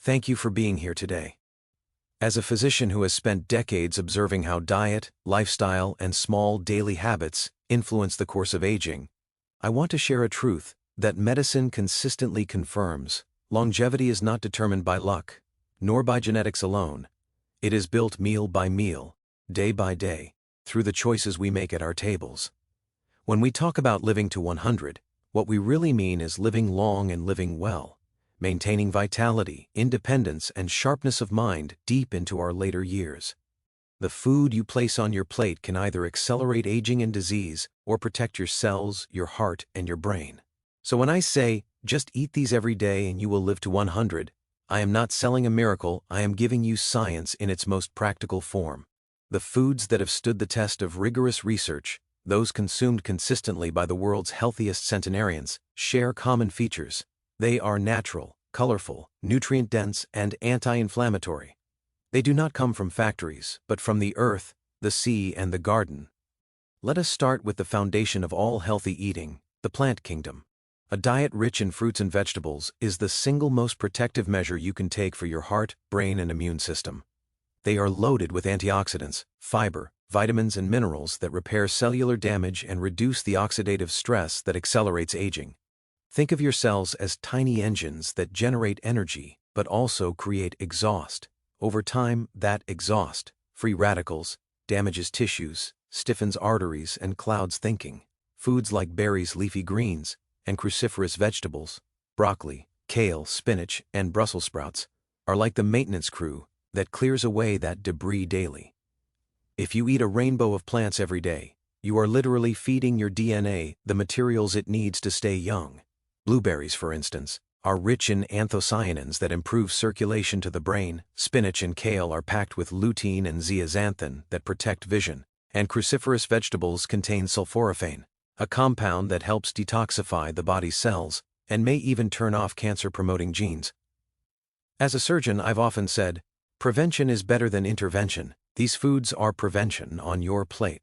Thank you for being here today. As a physician who has spent decades observing how diet, lifestyle, and small daily habits influence the course of aging, I want to share a truth that medicine consistently confirms. Longevity is not determined by luck, nor by genetics alone. It is built meal by meal, day by day, through the choices we make at our tables. When we talk about living to 100, what we really mean is living long and living well, maintaining vitality, independence, and sharpness of mind deep into our later years. The food you place on your plate can either accelerate aging and disease or protect your cells, your heart, and your brain. So when I say, just eat these every day and you will live to 100, I am not selling a miracle, I am giving you science in its most practical form. The foods that have stood the test of rigorous research, those consumed consistently by the world's healthiest centenarians, share common features. They are natural, colorful, nutrient-dense, and anti-inflammatory. They do not come from factories, but from the earth, the sea, and the garden. Let us start with the foundation of all healthy eating, the plant kingdom. A diet rich in fruits and vegetables is the single most protective measure you can take for your heart, brain, and immune system. They are loaded with antioxidants, fiber, vitamins, and minerals that repair cellular damage and reduce the oxidative stress that accelerates aging. Think of your cells as tiny engines that generate energy but also create exhaust. Over time, that exhaust, free radicals, damages tissues, stiffens arteries, and clouds thinking. Foods like berries, leafy greens, and cruciferous vegetables, broccoli, kale, spinach, and Brussels sprouts, are like the maintenance crew that clears away that debris daily. If you eat a rainbow of plants every day, you are literally feeding your DNA the materials it needs to stay young. Blueberries, for instance, are rich in anthocyanins that improve circulation to the brain. Spinach and kale are packed with lutein and zeaxanthin that protect vision, and cruciferous vegetables contain sulforaphane, a compound that helps detoxify the body's cells and may even turn off cancer-promoting genes. As a surgeon, I've often said, prevention is better than intervention. These foods are prevention on your plate.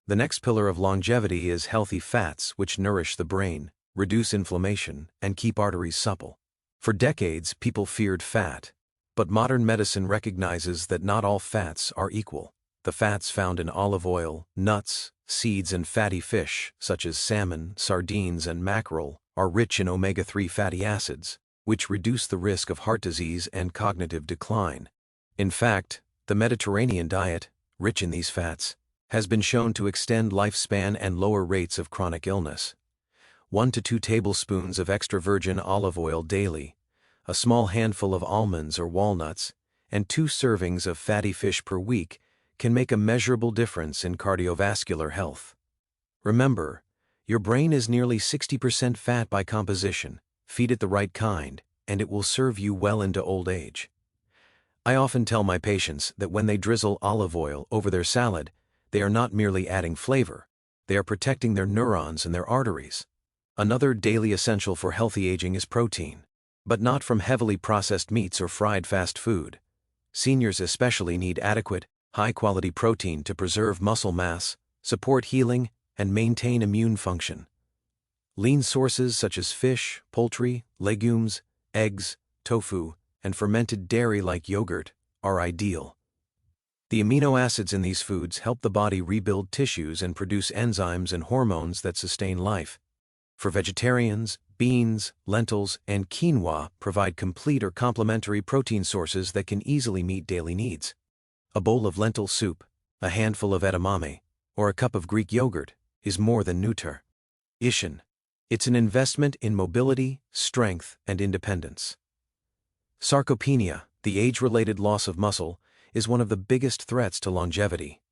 The next pillar of longevity is healthy fats, which nourish the brain, reduce inflammation, and keep arteries supple. For decades, people feared fat, but modern medicine recognizes that not all fats are equal. The fats found in olive oil, nuts, seeds, and fatty fish, such as salmon, sardines, and mackerel, are rich in omega-3 fatty acids, which reduce the risk of heart disease and cognitive decline. In fact, the Mediterranean diet, rich in these fats, has been shown to extend lifespan and lower rates of chronic illness. 1 to 2 tablespoons of extra virgin olive oil daily, a small handful of almonds or walnuts, and 2 servings of fatty fish per week can make a measurable difference in cardiovascular health. Remember, your brain is nearly 60% fat by composition. Feed it the right kind, and it will serve you well into old age. I often tell my patients that when they drizzle olive oil over their salad, they are not merely adding flavor, they are protecting their neurons and their arteries. Another daily essential for healthy aging is protein, but not from heavily processed meats or fried fast food. Seniors especially need adequate, high-quality protein to preserve muscle mass, support healing, and maintain immune function. Lean sources such as fish, poultry, legumes, eggs, tofu, and fermented dairy like yogurt are ideal. The amino acids in these foods help the body rebuild tissues and produce enzymes and hormones that sustain life. For vegetarians, beans, lentils, and quinoa provide complete or complementary protein sources that can easily meet daily needs. A bowl of lentil soup, a handful of edamame, or a cup of Greek yogurt is more than nutrition. It's an investment in mobility, strength, and independence. Sarcopenia, the age-related loss of muscle, is one of the biggest threats to longevity.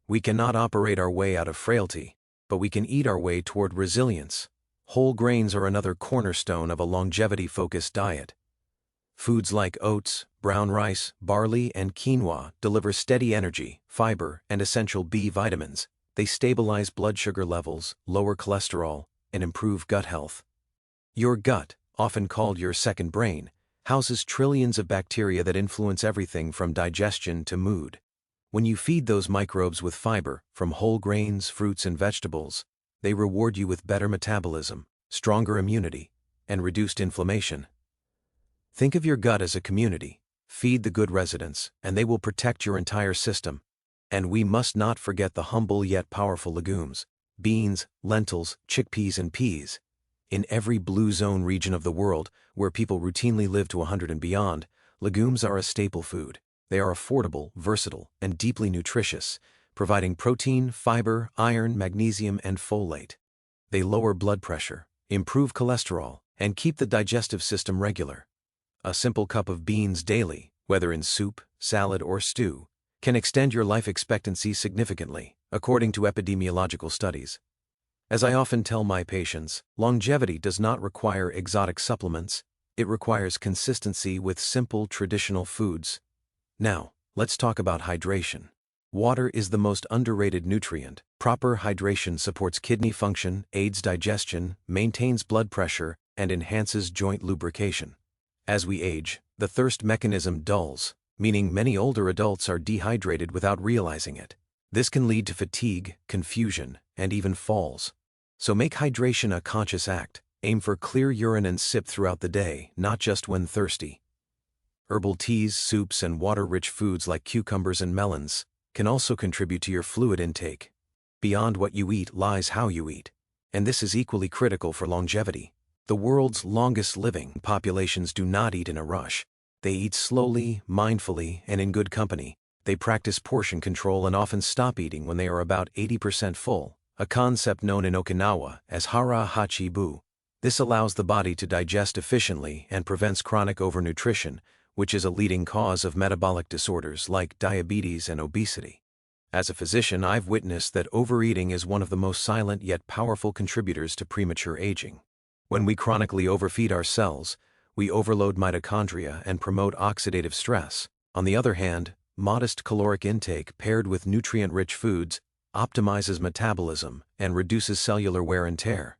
We cannot operate our way out of frailty, but we can eat our way toward resilience. Whole grains are another cornerstone of a longevity-focused diet. Foods like oats, brown rice, barley, and quinoa deliver steady energy, fiber, and essential B vitamins. They stabilize blood sugar levels, lower cholesterol, and improve gut health. Your gut, often called your second brain, houses trillions of bacteria that influence everything from digestion to mood. When you feed those microbes with fiber from whole grains, fruits, and vegetables, they reward you with better metabolism, stronger immunity, and reduced inflammation. Think of your gut as a community. Feed the good residents, and they will protect your entire system. And we must not forget the humble yet powerful legumes: beans, lentils, chickpeas, and peas. In every blue zone region of the world, where people routinely live to 100 and beyond, legumes are a staple food. They are affordable, versatile, and deeply nutritious, providing protein, fiber, iron, magnesium, and folate. They lower blood pressure, improve cholesterol, and keep the digestive system regular. A simple cup of beans daily, whether in soup, salad, or stew, can extend your life expectancy significantly, according to epidemiological studies. As I often tell my patients, longevity does not require exotic supplements, it requires consistency with simple traditional foods. Now, let's talk about hydration. Water is the most underrated nutrient. Proper hydration supports kidney function, aids digestion, maintains blood pressure, and enhances joint lubrication. As we age, the thirst mechanism dulls, meaning many older adults are dehydrated without realizing it. This can lead to fatigue, confusion, and even falls. So make hydration a conscious act. Aim for clear urine and sip throughout the day, not just when thirsty. Herbal teas, soups, and water-rich foods like cucumbers and melons can also contribute to your fluid intake. Beyond what you eat lies how you eat. And this is equally critical for longevity. The world's longest living populations do not eat in a rush. They eat slowly, mindfully, and in good company. They practice portion control and often stop eating when they are about 80% full, a concept known in Okinawa as hara hachi bu. This allows the body to digest efficiently and prevents chronic overnutrition, which is a leading cause of metabolic disorders like diabetes and obesity. As a physician, I've witnessed that overeating is one of the most silent yet powerful contributors to premature aging. When we chronically overfeed our cells, we overload mitochondria and promote oxidative stress. On the other hand, modest caloric intake paired with nutrient-rich foods optimizes metabolism and reduces cellular wear and tear.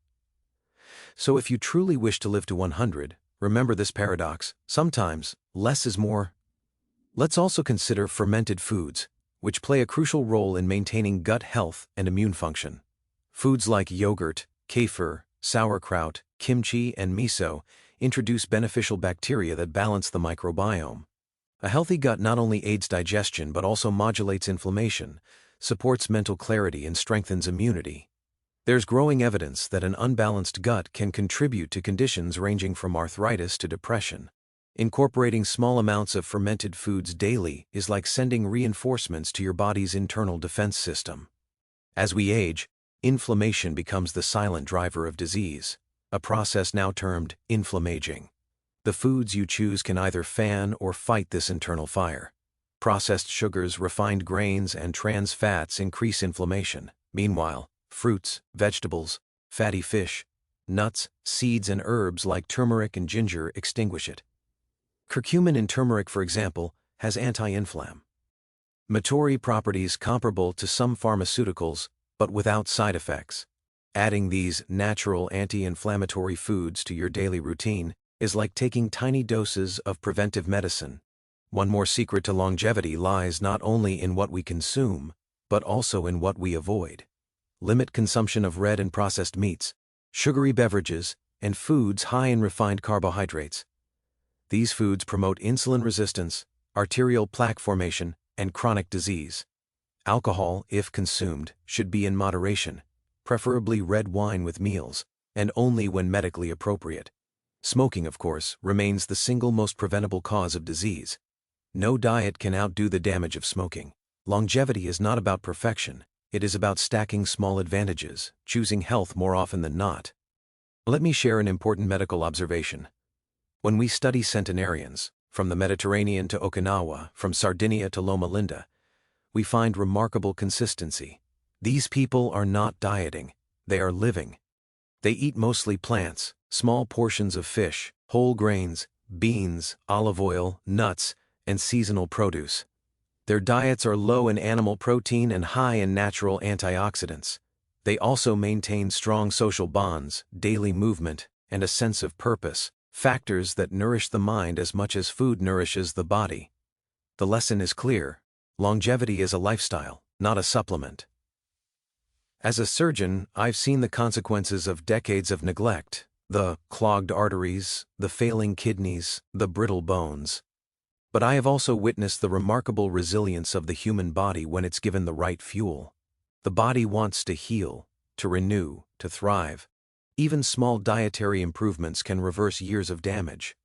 So if you truly wish to live to 100, remember this paradox: sometimes less is more. Let's also consider fermented foods, which play a crucial role in maintaining gut health and immune function. Foods like yogurt, kefir, sauerkraut, kimchi, and miso introduce beneficial bacteria that balance the microbiome. A healthy gut not only aids digestion but also modulates inflammation, supports mental clarity, and strengthens immunity. There's growing evidence that an unbalanced gut can contribute to conditions ranging from arthritis to depression. Incorporating small amounts of fermented foods daily is like sending reinforcements to your body's internal defense system. As we age, inflammation becomes the silent driver of disease, a process now termed inflammaging. The foods you choose can either fan or fight this internal fire. Processed sugars, refined grains, and trans fats increase inflammation. Meanwhile, fruits, vegetables, fatty fish, nuts, seeds, and herbs like turmeric and ginger extinguish it. Curcumin in turmeric, for example, has anti-inflammatory properties comparable to some pharmaceuticals, but without side effects. Adding these natural anti-inflammatory foods to your daily routine is like taking tiny doses of preventive medicine. One more secret to longevity lies not only in what we consume, but also in what we avoid. Limit consumption of red and processed meats, sugary beverages, and foods high in refined carbohydrates. These foods promote insulin resistance, arterial plaque formation, and chronic disease. Alcohol, if consumed, should be in moderation, preferably red wine with meals, and only when medically appropriate. Smoking, of course, remains the single most preventable cause of disease. No diet can outdo the damage of smoking. Longevity is not about perfection. It is about stacking small advantages, choosing health more often than not. Let me share an important medical observation. When we study centenarians, from the Mediterranean to Okinawa, from Sardinia to Loma Linda, we find remarkable consistency. These people are not dieting, they are living. They eat mostly plants, small portions of fish, whole grains, beans, olive oil, nuts, and seasonal produce. Their diets are low in animal protein and high in natural antioxidants. They also maintain strong social bonds, daily movement, and a sense of purpose, factors that nourish the mind as much as food nourishes the body. The lesson is clear: longevity is a lifestyle, not a supplement. As a surgeon, I've seen the consequences of decades of neglect. The clogged arteries, the failing kidneys, the brittle bones. But I have also witnessed the remarkable resilience of the human body when it's given the right fuel. The body wants to heal, to renew, to thrive. Even small dietary improvements can reverse years of damage.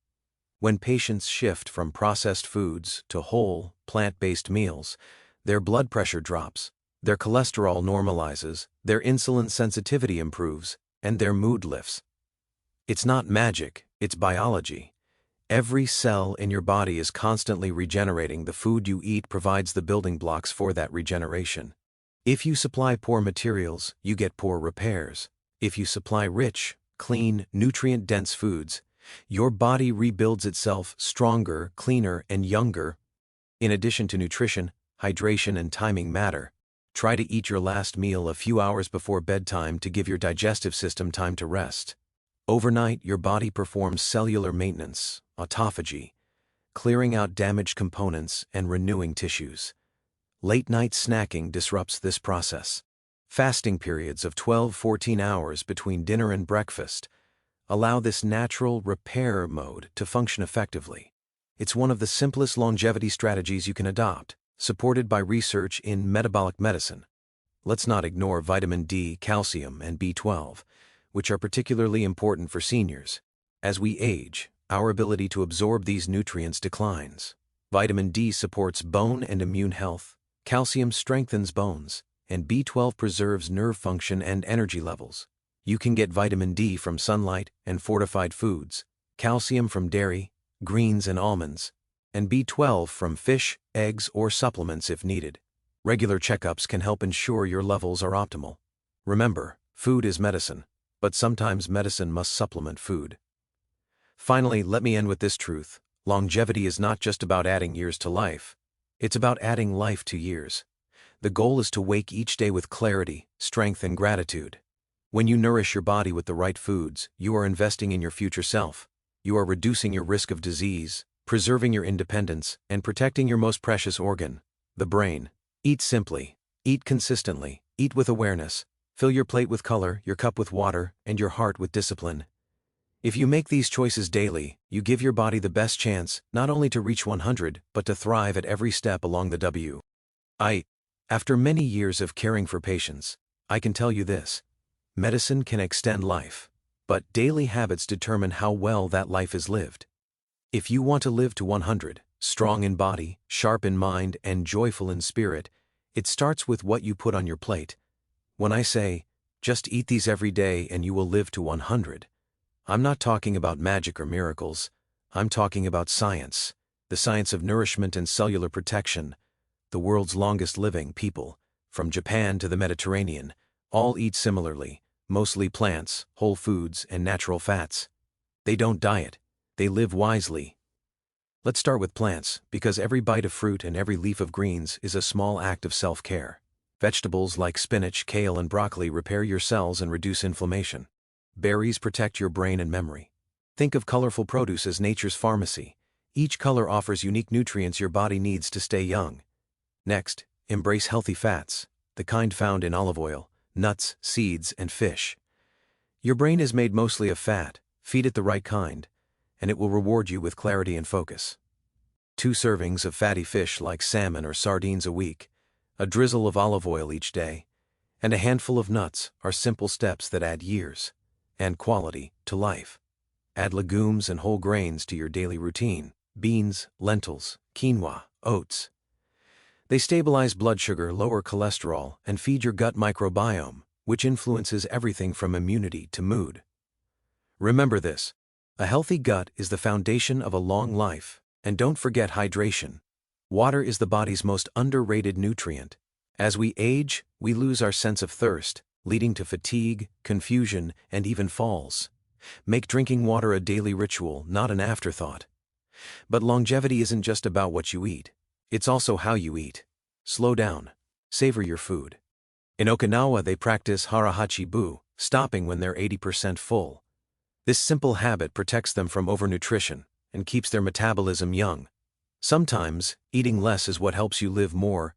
When patients shift from processed foods to whole, plant-based meals, their blood pressure drops, their cholesterol normalizes, their insulin sensitivity improves, and their mood lifts. It's not magic, it's biology. Every cell in your body is constantly regenerating. The food you eat provides the building blocks for that regeneration. If you supply poor materials, you get poor repairs. If you supply rich, clean, nutrient-dense foods, your body rebuilds itself stronger, cleaner, and younger. In addition to nutrition, hydration and timing matter. Try to eat your last meal a few hours before bedtime to give your digestive system time to rest. Overnight, your body performs cellular maintenance, autophagy, clearing out damaged components and renewing tissues. Late-night snacking disrupts this process. Fasting periods of 12-14 hours between dinner and breakfast allow this natural repair mode to function effectively. It's one of the simplest longevity strategies you can adopt, supported by research in metabolic medicine. Let's not ignore vitamin D, calcium, and B12, which are particularly important for seniors. As we age, our ability to absorb these nutrients declines. Vitamin D supports bone and immune health, calcium strengthens bones, and B12 preserves nerve function and energy levels. You can get vitamin D from sunlight and fortified foods, calcium from dairy, greens and almonds, and B12 from fish, eggs, or supplements if needed. Regular checkups can help ensure your levels are optimal. Remember, food is medicine, but sometimes medicine must supplement food. Finally, let me end with this truth. Longevity is not just about adding years to life. It's about adding life to years. The goal is to wake each day with clarity, strength, and gratitude. When you nourish your body with the right foods, you are investing in your future self. You are reducing your risk of disease, preserving your independence, and protecting your most precious organ, the brain. Eat simply, eat consistently, eat with awareness. Fill your plate with color, your cup with water, and your heart with discipline. If you make these choices daily, you give your body the best chance not only to reach 100, but to thrive at every step along the way. After many years of caring for patients, I can tell you this. Medicine can extend life, but daily habits determine how well that life is lived. If you want to live to 100, strong in body, sharp in mind, and joyful in spirit, it starts with what you put on your plate. When I say, just eat these every day and you will live to 100, I'm not talking about magic or miracles. I'm talking about science, the science of nourishment and cellular protection. The world's longest living people, from Japan to the Mediterranean, all eat similarly, mostly plants, whole foods, and natural fats. They don't diet, they live wisely. Let's start with plants, because every bite of fruit and every leaf of greens is a small act of self-care. Vegetables like spinach, kale, and broccoli repair your cells and reduce inflammation. Berries protect your brain and memory. Think of colorful produce as nature's pharmacy. Each color offers unique nutrients your body needs to stay young. Next, embrace healthy fats, the kind found in olive oil, nuts, seeds, and fish. Your brain is made mostly of fat. Feed it the right kind, and it will reward you with clarity and focus. 2 servings of fatty fish like salmon or sardines a week, a drizzle of olive oil each day, and a handful of nuts are simple steps that add years and quality to life. Add legumes and whole grains to your daily routine: beans, lentils, quinoa, oats. They stabilize blood sugar, lower cholesterol, and feed your gut microbiome, which influences everything from immunity to mood. Remember this: a healthy gut is the foundation of a long life, and don't forget hydration. Water is the body's most underrated nutrient. As we age, we lose our sense of thirst, leading to fatigue, confusion, and even falls. Make drinking water a daily ritual, not an afterthought. But longevity isn't just about what you eat. It's also how you eat. Slow down. Savor your food. In Okinawa, they practice harahachi-bu, stopping when they're 80% full. This simple habit protects them from overnutrition and keeps their metabolism young. Sometimes, eating less is what helps you live more.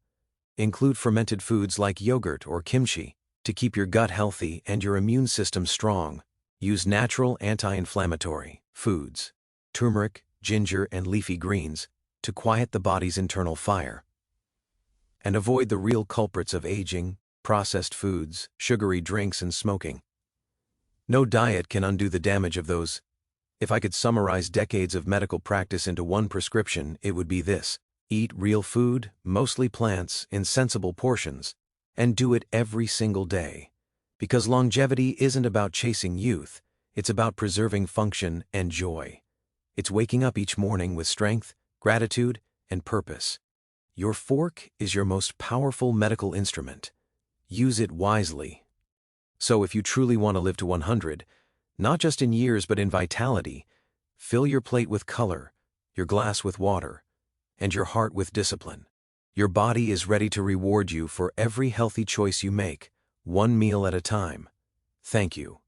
Include fermented foods like yogurt or kimchi to keep your gut healthy and your immune system strong. Use natural anti-inflammatory foods, turmeric, ginger, and leafy greens, to quiet the body's internal fire. And avoid the real culprits of aging: processed foods, sugary drinks, and smoking. No diet can undo the damage of those. If I could summarize decades of medical practice into one prescription, it would be this: eat real food, mostly plants, in sensible portions, and do it every single day. Because longevity isn't about chasing youth, it's about preserving function and joy. It's waking up each morning with strength, gratitude, and purpose. Your fork is your most powerful medical instrument. Use it wisely. So if you truly want to live to 100, not just in years but in vitality, fill your plate with color, your glass with water, and your heart with discipline. Your body is ready to reward you for every healthy choice you make, one meal at a time. Thank you.